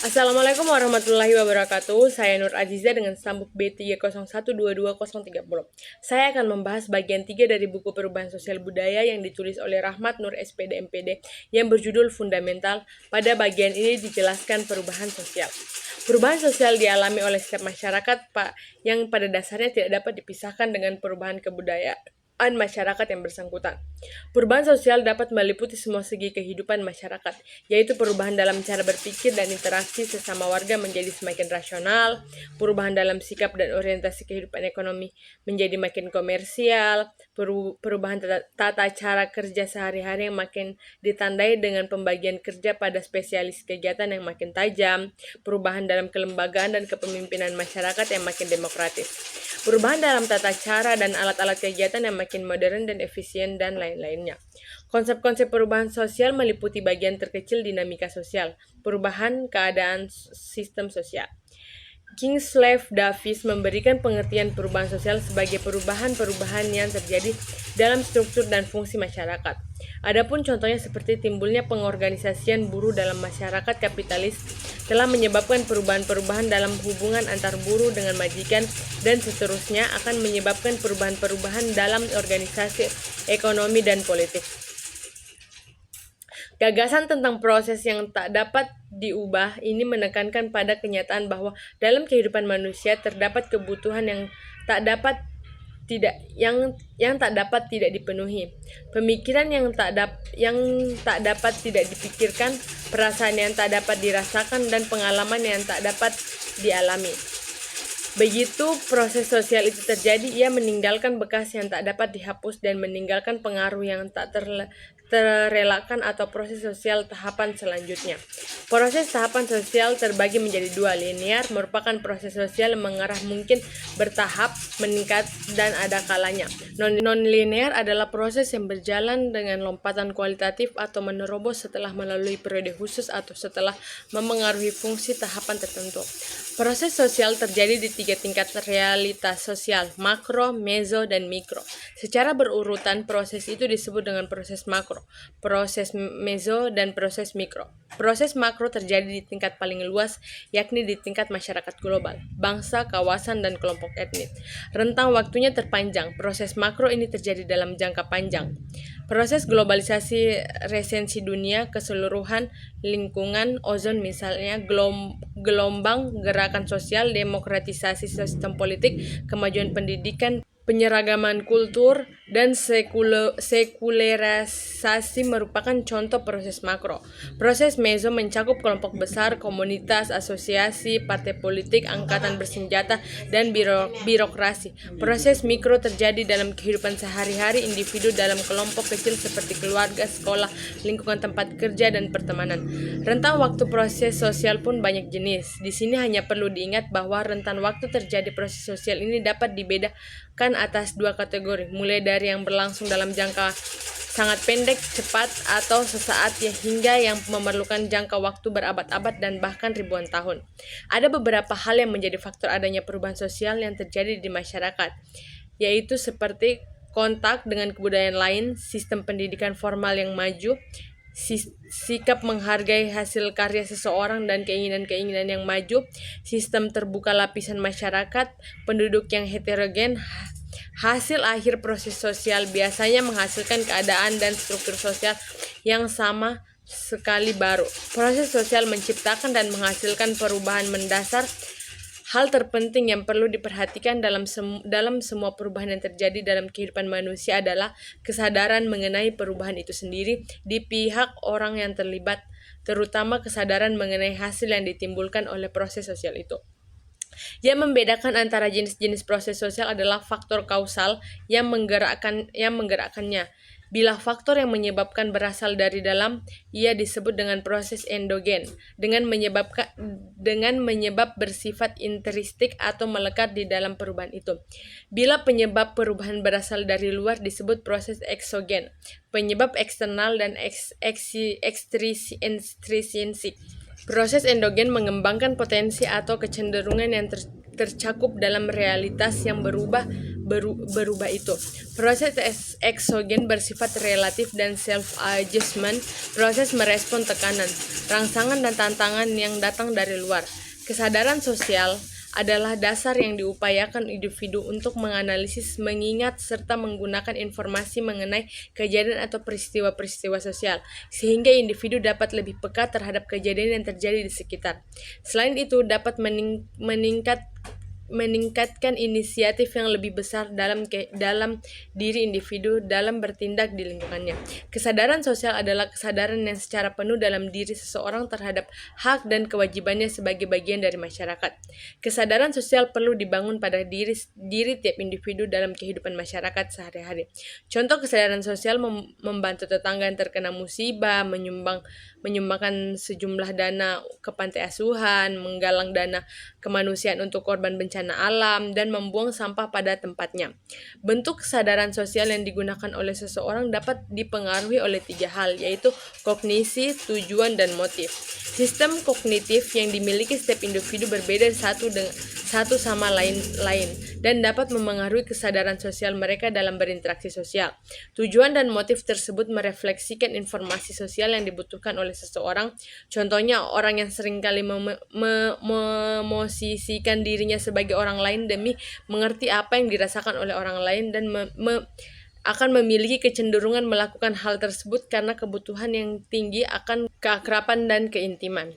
Assalamualaikum warahmatullahi wabarakatuh. Saya Nur Aziza dengan sambuk B301222030. Saya akan membahas bagian 3 dari buku Perubahan Sosial Budaya yang ditulis oleh Rahmat Nur SPD MPD yang berjudul Fundamental. Pada bagian ini dijelaskan perubahan sosial. Perubahan sosial dialami oleh setiap masyarakat yang pada dasarnya tidak dapat dipisahkan dengan perubahan kebudayaan masyarakat yang bersangkutan. Perubahan sosial dapat meliputi semua segi kehidupan masyarakat, yaitu perubahan dalam cara berpikir dan interaksi sesama warga menjadi semakin rasional, perubahan dalam sikap dan orientasi kehidupan ekonomi menjadi makin komersial, perubahan tata cara kerja sehari-hari yang makin ditandai dengan pembagian kerja pada spesialis kegiatan yang makin tajam, perubahan dalam kelembagaan dan kepemimpinan masyarakat yang makin demokratis, perubahan dalam tata cara dan alat-alat kegiatan yang makin modern dan efisien, dan lain-lainnya. Konsep-konsep perubahan sosial meliputi bagian terkecil dinamika sosial, perubahan keadaan sistem sosial. Kingsley Davis memberikan pengertian perubahan sosial sebagai perubahan-perubahan yang terjadi dalam struktur dan fungsi masyarakat. Adapun contohnya seperti timbulnya pengorganisasian buruh dalam masyarakat kapitalis telah menyebabkan perubahan-perubahan dalam hubungan antar buruh dengan majikan, dan seterusnya akan menyebabkan perubahan-perubahan dalam organisasi ekonomi dan politik. Gagasan tentang proses yang tak dapat diubah ini menekankan pada kenyataan bahwa dalam kehidupan manusia terdapat kebutuhan yang tak dapat tidak dipenuhi, pemikiran yang tak dapat tidak dipikirkan, perasaan yang tak dapat dirasakan, dan pengalaman yang tak dapat dialami. Begitu proses sosial itu terjadi, ia meninggalkan bekas yang tak dapat dihapus dan meninggalkan pengaruh yang tak terelakkan atau proses sosial tahapan selanjutnya. Proses tahapan sosial terbagi menjadi dua. Linear merupakan proses sosial yang mengarah mungkin bertahap, meningkat, dan ada kalanya. Non-linear adalah proses yang berjalan dengan lompatan kualitatif atau menerobos setelah melalui periode khusus atau setelah memengaruhi fungsi tahapan tertentu. Proses sosial terjadi di 3 tingkat realitas sosial, makro, meso, dan mikro. Secara berurutan, proses itu disebut dengan proses makro, proses meso, dan proses mikro. Proses makro terjadi di tingkat paling luas, yakni di tingkat masyarakat global, bangsa, kawasan, dan kelompok etnis. Rentang waktunya terpanjang. Proses makro ini terjadi dalam jangka panjang. Proses globalisasi resensi dunia, keseluruhan, lingkungan, ozon misalnya, gelombang gerakan sosial, demokratisasi sistem politik, kemajuan pendidikan, penyeragaman kultur, dan sekulerisasi merupakan contoh proses makro. Proses meso mencakup kelompok besar, komunitas, asosiasi, partai politik, angkatan bersenjata, dan birokrasi. Proses mikro terjadi dalam kehidupan sehari-hari individu dalam kelompok kecil seperti keluarga, sekolah, lingkungan tempat kerja, dan pertemanan. Rentang waktu proses sosial pun banyak jenis. Di sini hanya perlu diingat bahwa rentan waktu terjadi proses sosial ini dapat dibedakan atas 2 kategori, mulai dari yang berlangsung dalam jangka sangat pendek, cepat, atau sesaat hingga yang memerlukan jangka waktu berabad-abad dan bahkan ribuan tahun. Ada beberapa hal yang menjadi faktor adanya perubahan sosial yang terjadi di masyarakat, yaitu seperti kontak dengan kebudayaan lain, sistem pendidikan formal yang maju, sikap menghargai hasil karya seseorang dan keinginan-keinginan yang maju, sistem terbuka lapisan masyarakat, penduduk yang heterogen. Hasil akhir proses sosial biasanya menghasilkan keadaan dan struktur sosial yang sama sekali baru. Proses sosial menciptakan dan menghasilkan perubahan mendasar. Hal terpenting yang perlu diperhatikan dalam semua perubahan yang terjadi dalam kehidupan manusia adalah kesadaran mengenai perubahan itu sendiri di pihak orang yang terlibat, terutama kesadaran mengenai hasil yang ditimbulkan oleh proses sosial itu. Yang membedakan antara jenis-jenis proses sosial adalah faktor kausal yang menggerakkannya. Bila faktor yang menyebabkan berasal dari dalam, ia disebut dengan proses endogen, dengan menyebab bersifat intrinsik atau melekat di dalam perubahan itu. Bila penyebab perubahan berasal dari luar, disebut proses eksogen, penyebab eksternal dan ekstrinsik. Proses endogen mengembangkan potensi atau kecenderungan yang tercakup dalam realitas yang berubah berubah itu. Proses eksogen bersifat relatif dan self-adjustment, proses merespon tekanan, rangsangan dan tantangan yang datang dari luar. Kesadaran sosial adalah dasar yang diupayakan individu untuk menganalisis, mengingat, serta menggunakan informasi mengenai kejadian atau peristiwa-peristiwa sosial, sehingga individu dapat lebih peka terhadap kejadian yang terjadi di sekitar. Selain itu, dapat meningkatkan inisiatif yang lebih besar dalam diri individu dalam bertindak di lingkungannya. Kesadaran sosial adalah kesadaran yang secara penuh dalam diri seseorang terhadap hak dan kewajibannya sebagai bagian dari masyarakat. Kesadaran sosial perlu dibangun pada diri tiap individu dalam kehidupan masyarakat sehari-hari. Contoh kesadaran sosial membantu tetangga yang terkena musibah, menyumbangkan sejumlah dana ke panti asuhan, menggalang dana kemanusiaan untuk korban bencana alam, dan membuang sampah pada tempatnya. Bentuk kesadaran sosial yang digunakan oleh seseorang dapat dipengaruhi oleh 3 hal, yaitu kognisi, tujuan, dan motif. Sistem kognitif yang dimiliki setiap individu berbeda satu sama lain dan dapat memengaruhi kesadaran sosial mereka dalam berinteraksi sosial. Tujuan dan motif tersebut merefleksikan informasi sosial yang dibutuhkan oleh seseorang. Contohnya, orang yang seringkali memosisikan dirinya sebagai orang lain demi mengerti apa yang dirasakan oleh orang lain dan akan memiliki kecenderungan melakukan hal tersebut karena kebutuhan yang tinggi akan keakraban dan keintiman.